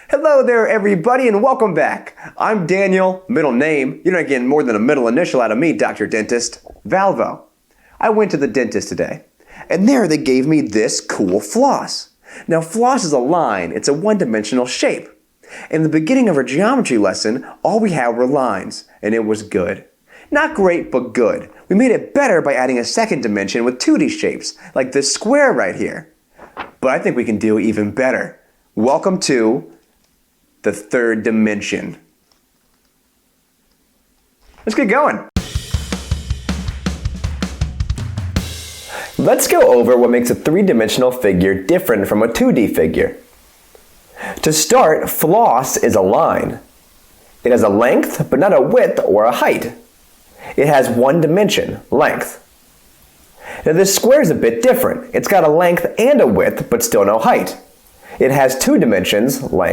Hello there, everybody, and welcome back. I'm Daniel, middle name. You're not getting more than a middle initial out of me, Dr. Dentist. Valvo. I went to the dentist today, and there they gave me this cool floss. Now, floss is a line. It's a one-dimensional shape. In the beginning of our geometry lesson, all we had were lines, and it was good. Not great, but good. We made it better by adding a second dimension with 2D shapes, like this square right here. But I think we can do even better. Welcome to the third dimension. Let's get going. Let's go over what makes a three-dimensional figure different from a 2D figure. To start, floss is a line. It has a length, but not a width or a height. It has one dimension, length. Now this square is a bit different. It's got a length and a width, but still no height. It has two dimensions, length